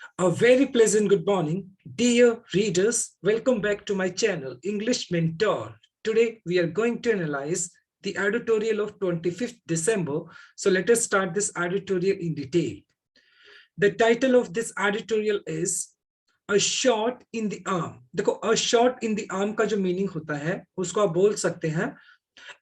A very pleasant good morning, dear readers. Welcome back to my channel, English Mentor. Today, we are going to analyze the editorial of 25th December. So let us start this editorial in detail. The title of this editorial is A Shot in the Arm. देखो, a shot in the arm का जो meaning होता है, उसको आप बोल सकते हैं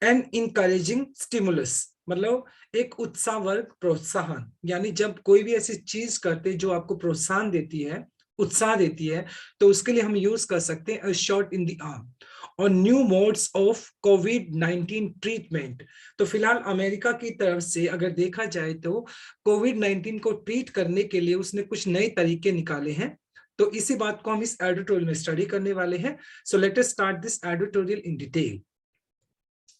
एन इनकरेजिंग स्टिमुलस, मतलब एक उत्साहवर्धक प्रोत्साहन। यानी जब कोई भी ऐसी चीज करते जो आपको प्रोत्साहन देती है, उत्साह देती है, तो उसके लिए हम यूज कर सकते हैं a shot in the arm. और न्यू मोड्स ऑफ कोविड-19 ट्रीटमेंट। तो फिलहाल अमेरिका की तरफ से अगर देखा जाए तो कोविड-19 को ट्रीट करने के लिए उसने कुछ नए तरीके निकाले हैं। तो इसी बात को हम इस एडिटोरियल में स्टडी करने वाले हैं। So let us start this editorial in detail.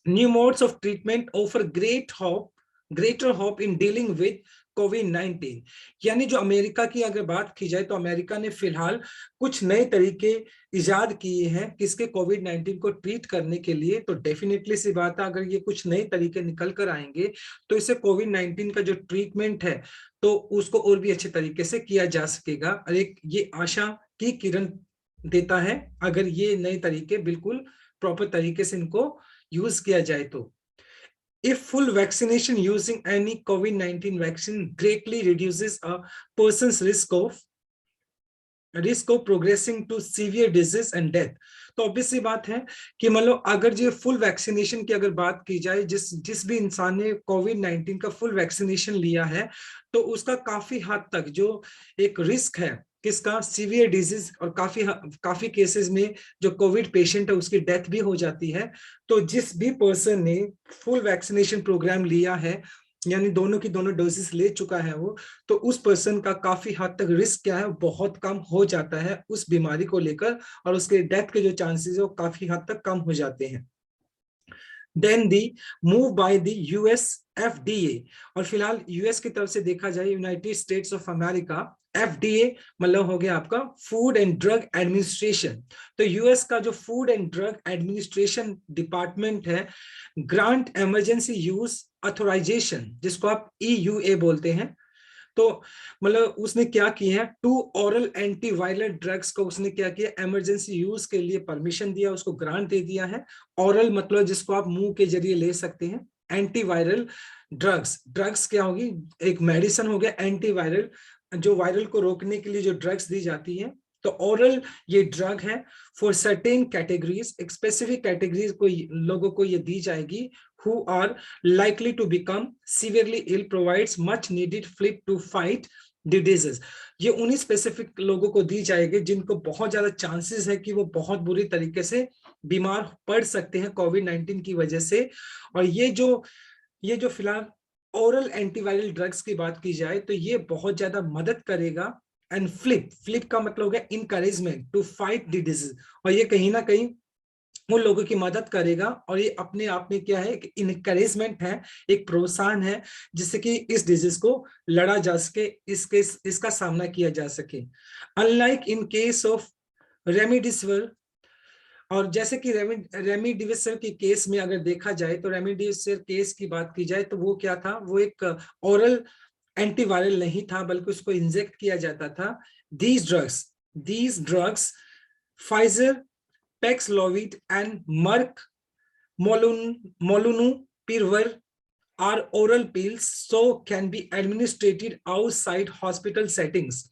New modes of treatment offer greater hope in dealing with COVID-19। यानी जो अमेरिका की अगर बात की जाए तो अमेरिका ने फिलहाल कुछ नए तरीके इजाद किए हैं किसके कोविड-19 को ट्रीट करने के लिए। तो डेफिनेटली सी बात है, अगर ये कुछ नए तरीके निकल कर आएंगे तो इससे कोविड-19 का जो ट्रीटमेंट है तो उसको और भी अच्छे तरीके से किया जा सकेगा। और एक ये आशा की किरण देता है अगर ये नए तरीके बिल्कुल प्रॉपर तरीके से इनको यूज किया जाए तो। If full vaccination using any COVID-19 vaccine greatly reduces a person's risk of progressing to severe disease and death। तो ऑब्वियसली बात है कि मतलब अगर जो फुल वैक्सीनेशन की अगर बात की जाए, जिस भी इंसान ने कोविड-19 का फुल वैक्सीनेशन लिया है तो उसका काफी हद तक जो एक रिस्क है किसका, सीवियर डिजीज, और काफी केसेस में जो कोविड पेशेंट है उसकी डेथ भी हो जाती है। तो जिस भी पर्सन ने फुल वैक्सीनेशन प्रोग्राम लिया है, यानी दोनों की दोनों डोजेस ले चुका है वो, तो उस पर्सन का काफी हद तक रिस्क क्या है, बहुत कम हो जाता है उस बीमारी को लेकर, और उसके डेथ के जो चांसेस है वो काफी हद तक कम हो जाते हैं। Then the move by the US FDA, और फिलहाल यूएस की तरफ से देखा जाए United states of America, FDA मतलब हो गया आपका फूड एंड ड्रग एडमिनिस्ट्रेशन। तो यूएस का जो food and drug administration department है, ग्रांट इमरजेंसी यूज ऑथराइजेशन, जिसको आप EUA बोलते हैं। तो मतलब उसने क्या किया है, 2 ओरल एंटीवायरल ड्रग्स को उसने क्या किया, इमरजेंसी यूज के लिए परमिशन दिया, उसको ग्रांट दे दिया है। ओरल मतलब जिसको आप मुंह के जरिए ले सकते हैं, एंटीवायरल ड्रग्स क्या होगी, एक मेडिसिन हो गया एंटीवायरल, जो वायरल को रोकने के लिए जो ड्रग्स दी जाती है। तो ओरल ये ड्रग है फॉर सर्टेन कैटेगरीज, एक स्पेसिफिक कैटेगरीज को लोगों को ये दी जाएगी who are likely to become severely ill, provides much needed flip to fight the disease। ये उन्हीं स्पेसिफिक लोगों को दी जाएगी जिनको बहुत ज्यादा चांसेस है कि वो बहुत बुरी तरीके से बीमार पड़ सकते हैं कोविड-19 की वजह से। और ये जो फिलहाल ओरल एंटीवायरल ड्रग्स की बात की जाए तो ये बहुत ज्यादा मदद करेगा। एंड फ्लिप का मतलब हो गया encouragement to fight the disease, और ये कहीं ना कहीं उन लोगों की मदद करेगा। और ये अपने आप में क्या है, एक इनकरेजमेंट है, एक प्रोत्साहन है, जिससे कि इस डिजीज को लड़ा जा सके, इसका सामना किया जा सके। Unlike in case of remdesivir, और जैसे कि रेमडेसिविर के केस में अगर देखा जाए तो रेमडेसिविर केस की बात की जाए तो वो क्या था, वो एक ओरल एंटीवायरल नहीं था बल्कि उसको इंजेक्ट किया जाता था। these drugs Pfizer, Paxlovid and Merck Molnupiravir are oral pills, so can be administered outside hospital settings।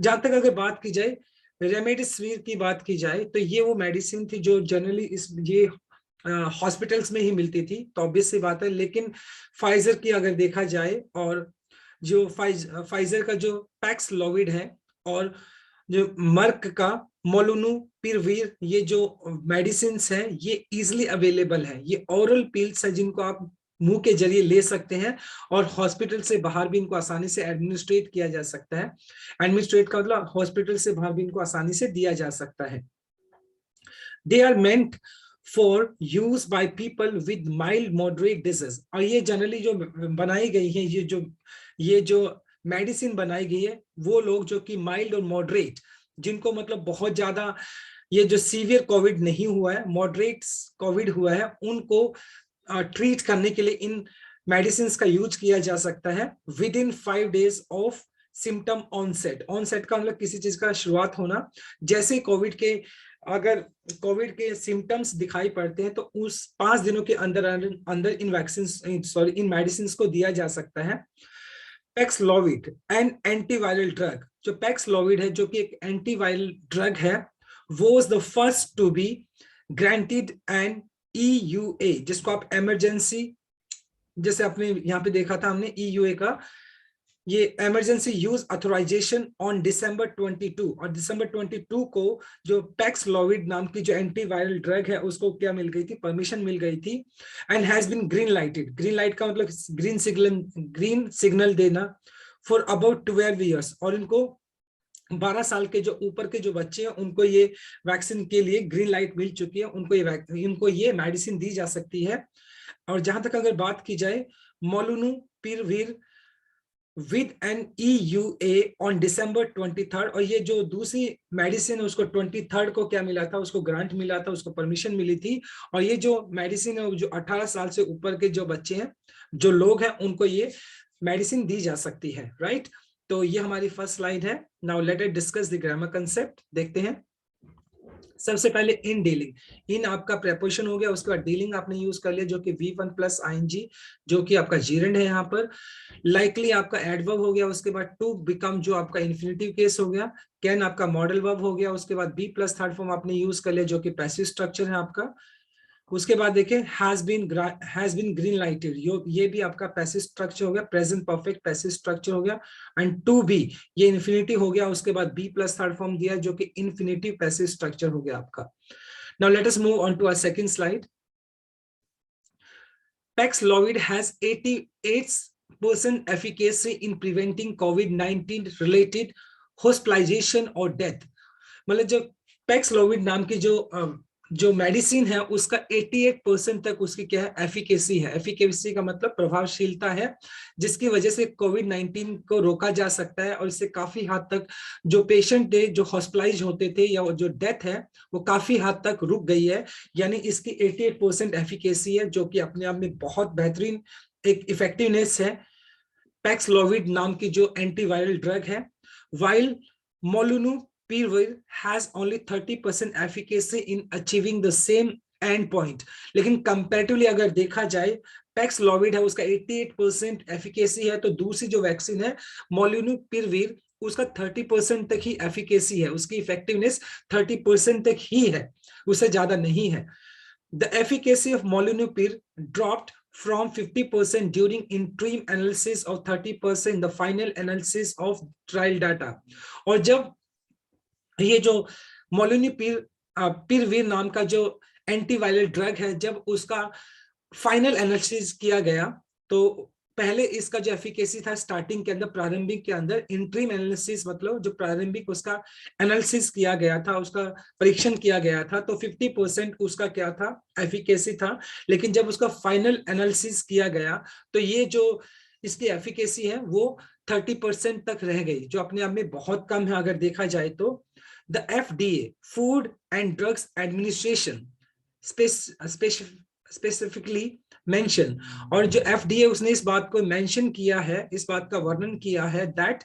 जहां तक अगर बात की जाए रेमडेसिविर की बात की जाए तो ये वो मेडिसिन थी जो जनरली ये हॉस्पिटल्स में ही मिलती थी, तो ऑब्वियस सी बात है। लेकिन फाइजर की अगर देखा जाए, और जो फाइजर का जो पैक्सलोविड है और जो मर्क का मोलनुपिराविर, ये जो मेडिसिन है ये इजिली अवेलेबल है। ये ओरल पिल्स है जिनको आप मुंह के जरिए ले सकते हैं, और हॉस्पिटल से बाहर भी इनको आसानी से एडमिनिस्ट्रेट किया जा सकता है। एडमिनिस्ट्रेट का मतलब हॉस्पिटल से बाहर भी इनको आसानी से दिया जा सकता है। They are meant for use by people with mild moderate disease, और ये जनरली जो बनाई गई है, ये जो मेडिसिन बनाई गई है, वो लोग जो कि माइल्ड और मॉडरेट, जिनको मतलब बहुत ज्यादा ये जो सीवियर कोविड नहीं हुआ है, मॉडरेट कोविड हुआ है, उनको ट्रीट करने के लिए इन मेडिसिन का यूज किया जा सकता है। Within 5 days of symptom onset, onset का मतलब किसी चीज का शुरुआत होना। जैसे कोविड के अगर कोविड के सिम्टम्स दिखाई पड़ते हैं तो उस 5 दिनों के अंदर अंदर इन वैक्सीन इन मेडिसिन को दिया जा सकता है। पैक्सलोविड एन एंटीवायरल ड्रग, जो पैक्सलोविड है जो कि एक एंटीवायरल ड्रग है, was the first to be granted an EUA, जिसको आप इमरजेंसी, जैसे आपने यहाँ पे देखा था हमने EUA का, ये emergency use authorisation on December 22, और December 22 को जो पैक्सलोविड नाम की जो एंटीवायरल ड्रग है उसको क्या मिल गई थी, परमिशन मिल गई थी। And has been green lighted, green light का मतलब ग्रीन सिग्नल देना फॉर अबाउट 12 ईयर्स, और इनको 12 साल के जो ऊपर के जो बच्चे हैं उनको ये वैक्सीन के लिए ग्रीन लाइट मिल चुकी है, उनको ये मेडिसिन दी जा सकती है। और जहां तक अगर बात की जाए molnupiravir with an EUA on December 23, और ये जो दूसरी मेडिसिन है उसको 23 को क्या मिला था, उसको ग्रांट मिला था, उसको परमिशन मिली थी। और ये जो मेडिसिन है जो 18 साल से ऊपर के जो बच्चे हैं, जो लोग हैं, उनको ये मेडिसिन दी जा सकती है, राइट। तो ये हमारी फर्स्ट स्लाइड है। Now let us discuss the grammar concept, देखते हैं। सबसे पहले इन डीलिंग, इन आपका प्रेपोजिशन हो गया, उसके बाद डीलिंग आपने यूज कर लिया जो कि V1 प्लस ING, जो कि आपका जीरेंड है यहाँ पर। लाइकली आपका एडवर्ब हो गया, उसके बाद टू बिकम जो आपका इन्फिनिटिव केस हो गया। कैन आपका मॉडल वर्ब हो गया, उसके बाद बी प्लस थर्ड फॉर्म आपने यूज कर लिया जो कि पैसिव स्ट्रक्चर है आपका। उसके बाद देखें हैज बीन ग्रीन लाइटेड, ये भी आपका पैसिव स्ट्रक्चर हो गया, प्रेजेंट परफेक्ट पैसिव स्ट्रक्चर हो गया। एंड टू बी ये इन्फिनिटी हो गया, उसके बाद बी प्लस थर्ड फॉर्म दिया जो कि इन्फिनिटिव पैसिव स्ट्रक्चर हो गया आपका। Now let us move on to our second slide. Paxlovid has 88% efficacy in preventing COVID-19 related hospitalization or death। मतलब जो पैक्सलोविड नाम की जो मेडिसिन है उसका 88% तक उसकी क्या है, एफिकेसी है। एफिकेसी का मतलब प्रभावशीलता है, जिसकी वजह से कोविड-19 को रोका जा सकता है, और इससे काफी हद तक जो पेशेंट थे जो हॉस्पिटलाइज होते थे या जो डेथ है वो काफी हद तक रुक गई है। यानी इसकी 88% एफिकेसी है, जो कि अपने आप में बहुत बेहतरीन एक इफेक्टिवनेस है पैक्सलोविड नाम की जो एंटीवायरल ड्रग है। While molnupiravir has only 30% efficacy in achieving the same end point, लेकिन कंपैरेटिवली अगर देखा जाए पैक्सलोविड है उसका 88% एफिकेसी है, तो दूसरी जो वैक्सीन है मोलुनुपिरविर उसका 30% तक ही एफिकेसी है, उसकी इफेक्टिवनेस 30% तक ही है, उससे ज्यादा नहीं है। The efficacy of molnupiravir dropped from 50% during interim analysis of 30% in the final analysis of trial data। और जब ये जो मोलुनुपिरविर नाम का जो एंटीवायरल ड्रग है जब उसका फाइनल एनालिसिस किया गया, तो पहले इसका जो एफिकेसी था स्टार्टिंग के अंदर, प्रारंभिक के अंदर, इंट्रीम एनालिसिस मतलब जो प्रारंभिक उसका एनालिसिस किया गया था, उसका परीक्षण किया गया था, तो 50% उसका क्या था, एफिकेसी था। लेकिन जब उसका फाइनल एनालिसिस किया गया तो ये जो इसकी एफिकेसी है वो 30% तक रह गई, जो अपने आप में बहुत कम है अगर देखा जाए तो। The FDA food and drugs administration specifically mention, और जो FDA उसने इस बात को मेंशन किया है, इस बात का वर्णन किया है दैट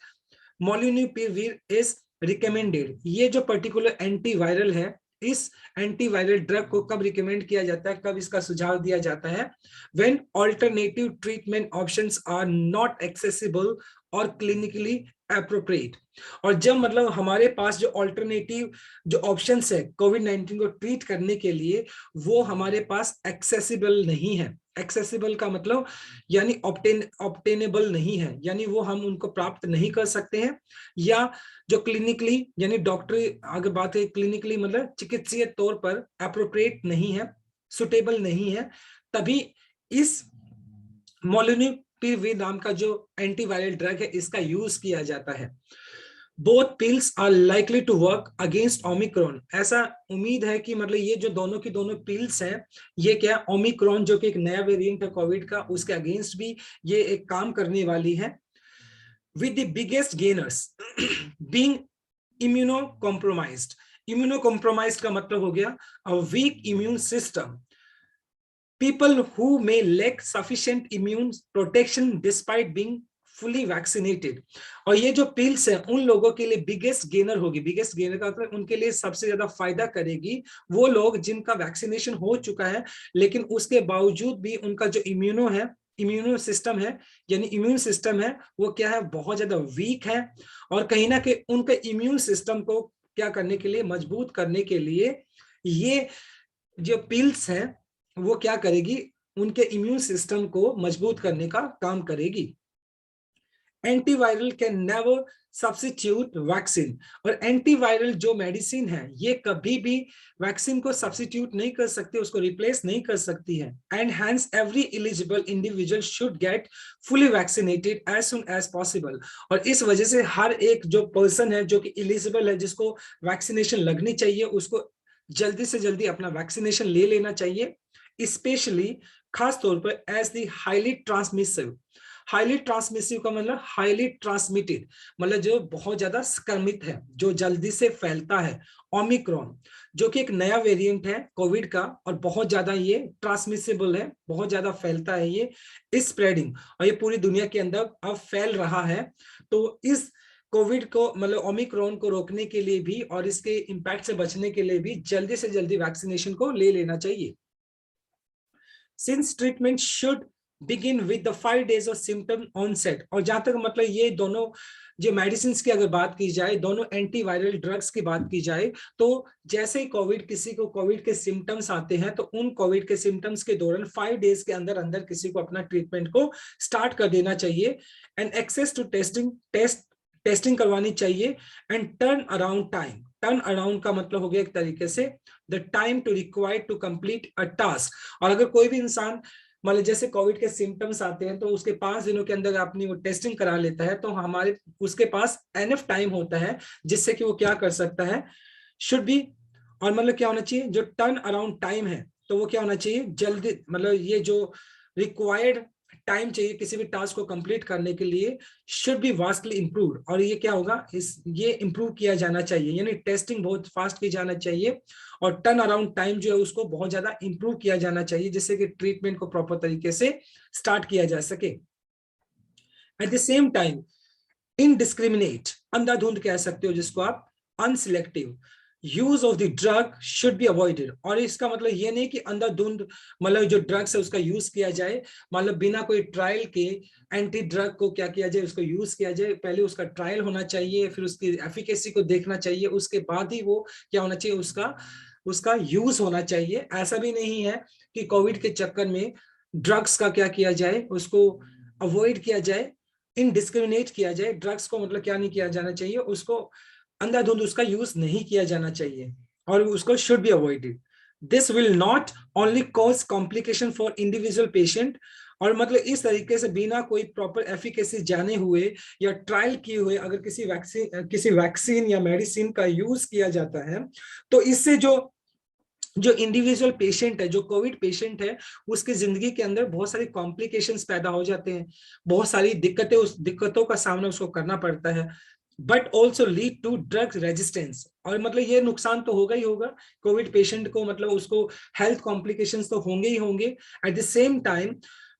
मोलुनुपिरविर इज रिकमेंडेड। ये जो पर्टिकुलर एंटीवायरल है, इस एंटीवायरल ड्रग को कब रिकमेंड किया जाता है, कब इसका सुझाव दिया जाता है, when alternative treatment options are not accessible और क्लिनिकली एप्रोप्रिएट। और जब मतलब हमारे पास जो ऑल्टरनेटिव जो ऑप्शंस है कोविड-19 को ट्रीट करने के लिए वो हमारे पास एक्सेसिबल नहीं है। एक्सेसिबल का मतलब यानी ऑब्टेनेबल नहीं है, यानी वो हम उनको प्राप्त नहीं कर सकते हैं, या जो क्लिनिकली यानी डॉक्टरी अगर बात है क्लिनिकली मतलब चिकित्सीय तौर पर एप्रोप्रिएट नहीं है, सुटेबल नहीं है, तभी इस मोलुनुपिरविर नाम का जो एंटीवायरल ड्रग है इसका यूज किया जाता है। Both pills are likely to work against Omicron. ऐसा उम्मीद है कि मतलब ये जो दोनों की दोनों पिल्स हैं ये क्या ओमिक्रॉन जो कि एक नया वेरिएंट है कोविड का, उसके अगेंस्ट भी ये एक काम करने वाली है। With the biggest gainers being immuno compromised. Immuno compromised का मतलब हो गया a week immune system, people who may lack sufficient immune protection despite being fully vaccinated. और ये जो पिल्स है उन लोगों के लिए बिगेस्ट गेनर होगी। बिगेस्ट गेनर का मतलब उनके लिए सबसे ज्यादा फायदा करेगी वो लोग जिनका वैक्सीनेशन हो चुका है, लेकिन उसके बावजूद भी उनका जो इम्यूनो सिस्टम है, यानी इम्यून सिस्टम है, वो क्या है, बहुत ज्यादा वीक है। और कहीं ना कहीं उनके इम्यून सिस्टम को क्या करने के लिए, मजबूत करने के लिए ये जो पिल्स है वो क्या करेगी, उनके इम्यून सिस्टम को मजबूत करने का काम करेगी। Antiviral can never substitute vaccine. और एंटीवायरल जो मेडिसिन है ये कभी भी वैक्सीन को सब्स्टिट्यूट नहीं कर सकती, उसको रिप्लेस नहीं कर सकती है। And hence every eligible individual should get fully vaccinated as soon as possible. और इस वजह से हर एक जो पर्सन है जो कि एलिजिबल है, जिसको वैक्सीनेशन लगनी चाहिए, उसको जल्दी से जल्दी अपना वैक्सीनेशन ले लेना चाहिए। स्पेशली खास तौर पर एज द हाईली ट्रांसमिसिव का मतलब हाईली ट्रांसमिटेड, मतलब जो बहुत ज्यादा संक्रमित है, जो जल्दी से फैलता है, ओमिक्रॉन, जो कि एक नया वेरिएंट है कोविड का, और बहुत ज्यादा ये ट्रांसमिसिबल है, बहुत ज्यादा फैलता है, ये स्प्रेडिंग, और ये पूरी दुनिया के अंदर अब फैल रहा है। तो इस कोविड को मतलब ओमिक्रॉन को रोकने के लिए भी और इसके इंपैक्ट से बचने के लिए भी जल्दी से जल्दी वैक्सीनेशन को ले लेना चाहिए। Since treatment should begin with the 5 days of symptom onset. और जहां तक मतलब ये दोनों जो मेडिसिन की अगर बात की जाए, दोनों एंटीवायरल ड्रग्स की बात की जाए, तो जैसे ही किसी को कोविड के सिम्टम्स आते हैं तो उन कोविड के सिम्टम्स के दौरान 5 days के अंदर अंदर किसी को अपना ट्रीटमेंट को स्टार्ट कर देना चाहिए। एंड एक्सेस टू टेस्टिंग करवानी चाहिए। एंड टर्न अराउंड का मतलब हो गया एक तरीके से the time to required to complete a task. और अगर कोई भी इंसान मतलब जैसे कोविड के सिम्टम्स आते हैं तो उसके 5 दिनों के अंदर अपनी वो टेस्टिंग करा लेता है, तो हमारे उसके पास एनफ टाइम होता है जिससे कि वो क्या कर सकता है, शुड बी। और मतलब क्या होना चाहिए, जो टर्न अराउंड टाइम है तो वो क्या होना चाहिए, जल्दी, मतलब ये जो रिक्वायर्ड टाइम चाहिए किसी भी टास्क को कंप्लीट करने के लिए, शुड बी वास्टली इंप्रूव्ड। और ये क्या होगा, ये इंप्रूव किया जाना चाहिए, यानी टेस्टिंग बहुत फास्ट की जाना चाहिए और टर्न अराउंड टाइम जो है उसको बहुत ज्यादा इंप्रूव किया जाना चाहिए, जिससे कि ट्रीटमेंट को प्रॉपर तरीके से स्टार्ट किया जा सके। At the same time indiscriminate, अंधाधुंध कह सकते हो जिसको आप, unselective use of the drug should be avoided. और इसका मतलब ये नहीं कि अंधाधुंध मतलब जो ड्रग्स है उसका यूज किया जाए, मतलब बिना कोई ट्रायल के एंटी ड्रग को क्या किया जाए, उसको यूज किया जाए। पहले उसका ट्रायल होना चाहिए, फिर उसकी एफिकेसी को देखना चाहिए, उसके बाद ही वो क्या होना चाहिए, उसका यूज होना चाहिए। ऐसा भी नहीं है कि कोविड के चक्कर में ड्रग्स का क्या किया जाए, उसको अवॉइड किया जाए, इनडिस्क्रिमिनेट किया जाए। ड्रग्स को मतलब क्या नहीं किया जाना चाहिए, उसको अंधाधुंध उसका यूज नहीं किया जाना चाहिए और उसको should be avoided. This will not only cause complication for individual patient. और मतलब इस तरीके से बिना कोई प्रॉपर एफिकेसी जाने हुए या ट्रायल किए हुए अगर किसी वैक्सीन या मेडिसिन का यूज किया जाता है, तो इससे जो इंडिविजुअल पेशेंट है, जो कोविड पेशेंट है, उसकी जिंदगी के अंदर बहुत सारी कॉम्प्लिकेशंस पैदा हो जाते हैं, बहुत सारी दिक्कतों का सामना उसको करना पड़ता है। But also lead to drug resistance. और मतलब ये नुकसान तो होगा ही होगा कोविड पेशेंट को, मतलब उसको हेल्थ कॉम्प्लिकेशंस तो होंगे ही होंगे। Eight the same time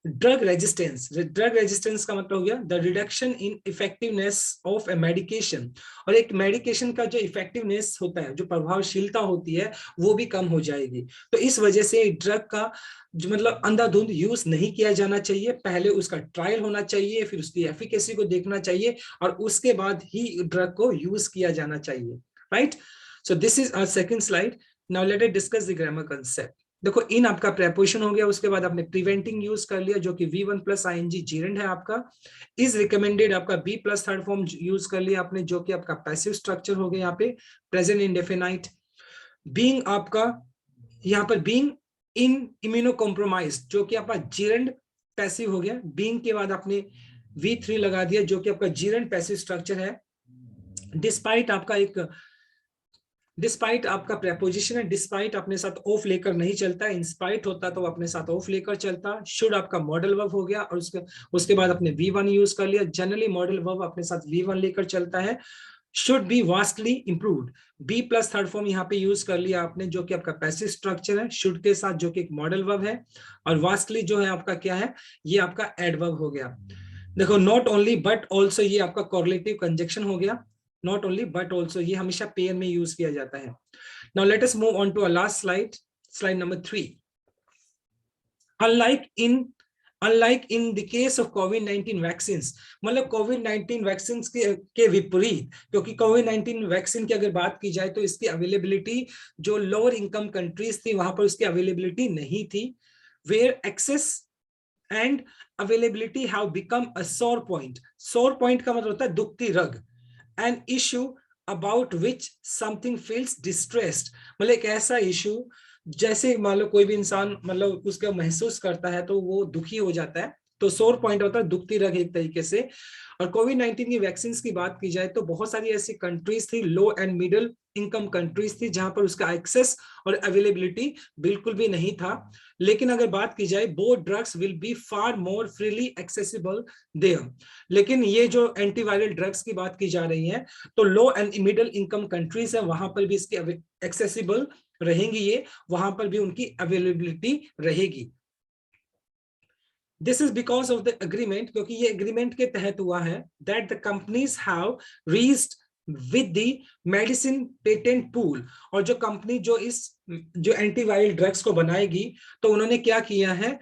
drug resistance का मतलब हो गया the reduction in effectiveness of A medication. और एक मेडिकेशन का जो इफेक्टिवनेस होता है, जो प्रभावशीलता होती है, वो भी कम हो जाएगी। तो इस वजह से ड्रग का जो मतलब अंधाधुंध यूज नहीं किया जाना चाहिए, पहले उसका ट्रायल होना चाहिए, फिर उसकी एफिकेसी को देखना चाहिए और उसके बाद ही ड्रग को यूज किया जाना चाहिए। Right, so this is our second slide. Now let us discuss the grammar concept. देखो, इन आपका प्रेपोजिशन हो गया, उसके बाद आपने प्रिवेंटिंग यूज कर लिया जो कि V1 प्लस ING जीरेंड है आपका। इज रिकमेंडेड आपका B plus third form use कर लिया आपने, जो कि आपका पैसिव स्ट्रक्चर हो गया यहाँ पे, प्रेजेंट इंडेफिनाइट। बीइंग आपका यहाँ पर बीइंग इन इम्यूनो कॉम्प्रोमाइज, जो कि आपका जीरेंड पैसिव हो गया। बीइंग के बाद आपने V3 लगा दिया जो कि आपका जीरेंड पैसिव स्ट्रक्चर है। डिस्पाइट आपका प्रेपोजिशन है, डिस्पाइट अपने साथ ऑफ लेकर नहीं चलता, इंस्पाइट होता तो अपने साथ ऑफ लेकर चलता। शुड आपका मॉडल वर्ब हो गया और उसके बाद अपने V1 यूज कर लिया। जनरली मॉडल वर्ब अपने साथ V1 लेकर चलता है। Should be vastly improved, B plus third form यहाँ पे यूज कर लिया आपने, जो कि आपका पैसिव स्ट्रक्चर है, शुड के साथ, जो कि एक मॉडल वर्ब है। और वास्टली जो है आपका क्या है, ये आपका एडवर्ब हो गया। देखो नॉट ओनली बट ऑल्सो, ये आपका कॉर्लेटिव कंजक्शन हो गया, नॉट ओनली बट ऑल्सो, ये हमेशा पेयर में यूज किया जाता है। Now let us move on to a last slide, slide number 3। Unlike in the case of कोविड-19 वैक्सीन, मतलब कोविड-19 वैक्सीन के विपरीत, क्योंकि कोविड-19 वैक्सीन की अगर बात की जाए तो इसकी अवेलेबिलिटी जो लोअर इनकम कंट्रीज थी वहां पर उसकी अवेलेबिलिटी नहीं थी, where access and availability have become a sore point. सोर पॉइंट का मतलब होता है दुखती रग, an issue about which something feels distressed, मतलब एक ऐसा इशू जैसे मान लो कोई भी इंसान मतलब उसका महसूस करता है तो वो दुखी हो जाता है, तो सोर पॉइंट होता है दुखती रग एक तरीके से। और कोविड-19 की वैक्सीन की बात की जाए तो बहुत सारी ऐसी कंट्रीज थी, लो एंड मिडिल इनकम कंट्रीज थी, जहां पर उसका एक्सेस और अवेलेबिलिटी बिल्कुल भी नहीं था। लेकिन अगर बात की जाए both drugs will be far more freely accessible there, लेकिन ये जो एंटीवायरल ड्रग्स की बात की जा रही है तो लो एंड मिडिल इनकम कंट्रीज है वहां पर भी इसकी एक्सेसिबल रहेंगी, ये वहां पर भी उनकी अवेलेबिलिटी रहेगी। This is because of the agreement, क्योंकि ये एग्रीमेंट के तहत हुआ है, that the companies have reached with the medicine patent pool, और जो कंपनी जो एंटीवायरल ड्रग्स को बनाएगी तो उन्होंने क्या किया है,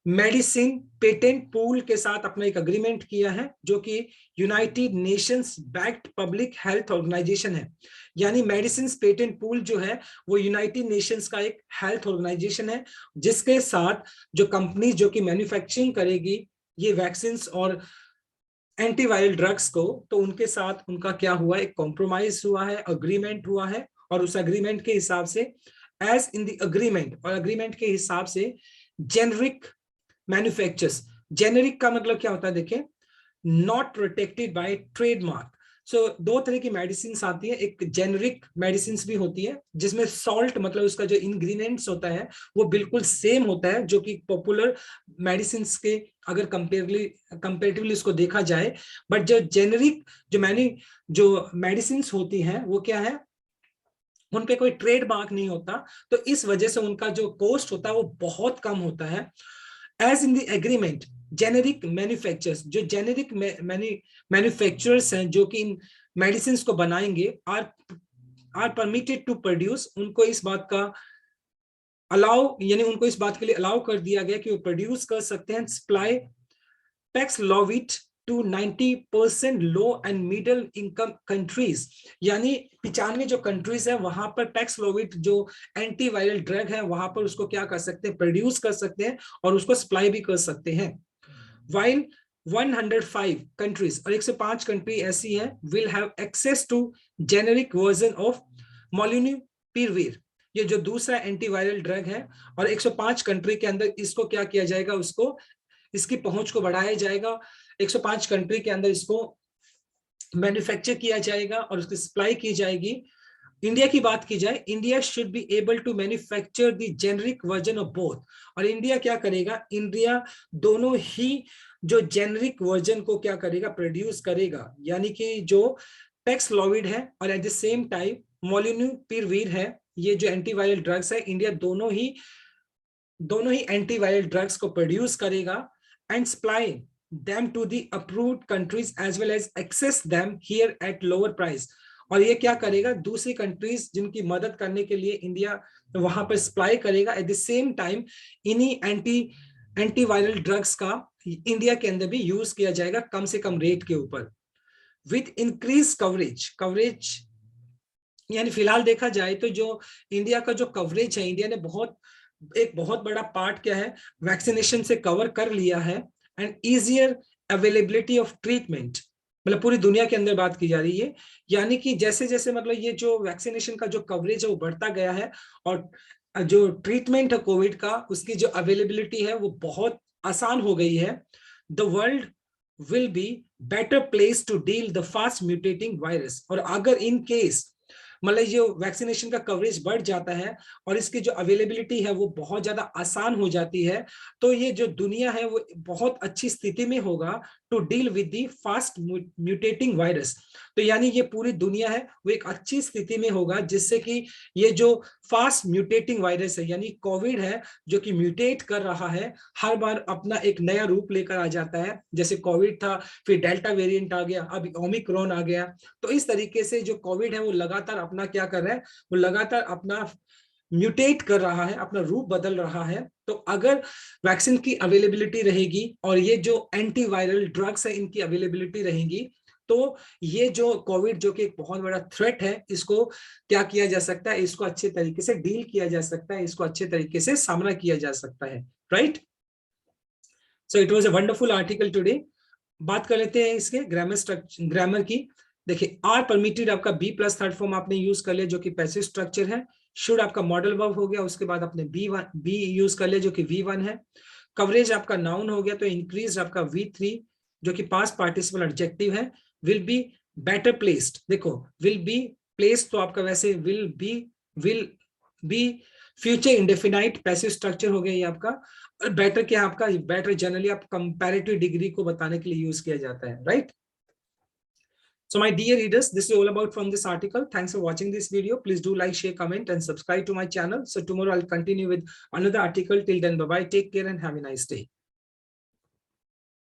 मेडिसिन पेटेंट पूल के साथ अपना एक अग्रीमेंट किया है, जो कि United Nations backed public health organisation है। यानी मेडिसिन पेटेंट पूल जो है वो यूनाइटेड नेशंस का एक हेल्थ ऑर्गेनाइजेशन है, जिसके साथ जो कंपनी जो कि मैन्युफैक्चरिंग करेगी ये वैक्सीन और एंटीवायरल ड्रग्स को, तो उनके साथ उनका क्या हुआ, एक कॉम्प्रोमाइज हुआ है, अग्रीमेंट हुआ है, और उस अग्रीमेंट के हिसाब से एज इन द अग्रीमेंट, और अग्रीमेंट के हिसाब से जेनरिक मैन्युफैक्चरर्स, जेनरिक का मतलब क्या होता है देखें, नॉट प्रोटेक्टेड बाय ट्रेडमार्क। सो दो तरह की मेडिसिन आती है, एक जेनरिक मेडिसिन भी होती है जिसमें सॉल्ट मतलब उसका जो इंग्रेडिएंट्स होता है वो बिल्कुल सेम होता है, जो कि पॉपुलर मेडिसिन के अगर कंपेरेटिवली उसको देखा जाए। बट जो जेनरिक जो मेडिसिन होती हैं वो क्या है, उन पे कोई ट्रेड मार्क नहीं होता, तो इस वजह से उनका जो कॉस्ट होता है वो बहुत कम होता है। As in the agreement generic manufacturers, जो जेनेरिक मैन्युफैक्चरर्स हैं जो कि इन मेडिसिन को बनाएंगे, आर परमिटेड टू प्रोड्यूस, उनको इस बात का अलाउ, यानी उनको इस बात के लिए अलाउ कर दिया गया कि वो प्रोड्यूस कर सकते हैं supply Paxlovid to 90% low and middle income countries, यानी 95 जो कंट्रीज है वहां पर पैक्सलोविड जो एंटीवायरल ड्रग है वहां पर उसको क्या कर सकते हैं, प्रोड्यूस कर सकते हैं और उसको सप्लाई भी कर सकते हैं। वाइल 105 कंट्रीज, और 105 कंट्री ऐसी है, will have access to generic version of molnupiravir, ये जो दूसरा एंटीवायरल ड्रग है, और 105 कंट्री के अंदर इसको क्या किया जाएगा, उसको इसकी पहुंच को बढ़ाया जाएगा, 105 कंट्री के अंदर इसको मैन्युफैक्चर किया जाएगा और उसकी सप्लाई की जाएगी। इंडिया की बात की जाए, India should be able to manufacture the generic version of both, और इंडिया क्या करेगा, इंडिया दोनों ही जो जेनरिक वर्जन को क्या करेगा, प्रोड्यूस करेगा, यानी कि जो पैक्सलोविड है और एट द सेम टाइम मोलुनुपिराविर है, ये जो एंटीवायरल ड्रग्स है, इंडिया दोनों ही एंटीवायरल ड्रग्स को प्रोड्यूस करेगा and supply them to the approved countries as well as access them here at lower price, और ये क्या करेगा, दूसरी कंट्रीज जिनकी मदद करने के लिए इंडिया वहां पर सप्लाई करेगा, एट द सेम टाइम इन्हीं एंटीवायरल ड्रग्स का इंडिया के अंदर भी यूज किया जाएगा कम से कम रेट के ऊपर, विथ इंक्रीज कवरेज। यानी फिलहाल देखा जाए तो जो इंडिया का जो कवरेज है, इंडिया ने एक बहुत बड़ा पार्ट क्या है, वैक्सीनेशन से कवर कर लिया है, and easier availability of treatment, मतलब पूरी दुनिया के अंदर बात की जा रही है, यानी कि जैसे जैसे मतलब ये जो वैक्सीनेशन का जो कवरेज है वो बढ़ता गया है, और जो ट्रीटमेंट है कोविड का उसकी जो अवेलेबिलिटी है वो बहुत आसान हो गई है। The world will be better place to deal the fast mutating virus, और अगर इन केस मतलब जो वैक्सीनेशन का कवरेज बढ़ जाता है और इसकी जो अवेलेबिलिटी है वो बहुत ज्यादा आसान हो जाती है, तो ये जो दुनिया है वो बहुत अच्छी स्थिति में होगा to deal with the fast mutating virus. तो यानी ये पूरी दुनिया है वो एक अच्छी स्थिति में होगा, जिससे कि ये जो फास्ट म्यूटेटिंग वायरस है यानी कोविड है, जो कि म्यूटेट कर रहा है, हर बार अपना एक नया रूप लेकर आ जाता है। जैसे कोविड था, फिर डेल्टा वेरिएंट आ गया, अब ओमिक्रॉन आ गया। तो इस तरीके से जो कोविड है वो लगातार अपना क्या कर रहा है, वो लगातार अपना म्यूटेट कर रहा है, अपना रूप बदल रहा है। तो अगर वैक्सीन की अवेलेबिलिटी रहेगी और ये जो एंटीवायरल ड्रग्स है इनकी अवेलेबिलिटी रहेगी, तो ये जो कोविड जो कि एक बहुत बड़ा थ्रेट है, इसको क्या किया जा सकता है, इसको अच्छे तरीके से डील किया जा सकता है, इसको अच्छे तरीके से सामना किया जा सकता है, right. So it was a wonderful article today. बात कर लेते हैं इसके ग्रामर की। देखिए, आर परमिटेड आपका बी प्लस थर्ड फॉर्म आपने यूज कर लिया जो कि पैसिव स्ट्रक्चर है। शुड आपका मॉडल वर्ब हो गया, उसके बाद आपने बी यूज कर लिया जो कि V1 है। कवरेज आपका नाउन हो गया, तो इंक्रीज आपका V3 जो कि पास्ट पार्टिसिपल एडजेक्टिव है। विल बी बेटर प्लेस्ड, देखो विल बी प्लेस्ड तो आपका वैसे will be future indefinite passive structure हो गया ये आपका। और बेटर क्या है आपका, बेटर जनरली आप कंपैरेटिव डिग्री को बताने के लिए यूज किया जाता है, right. So my dear readers, this is all about from this article. Thanks for watching this video. Please do like, share, comment and subscribe to my channel. So tomorrow I'll continue with another article. Till then, bye bye, take care and have a nice day.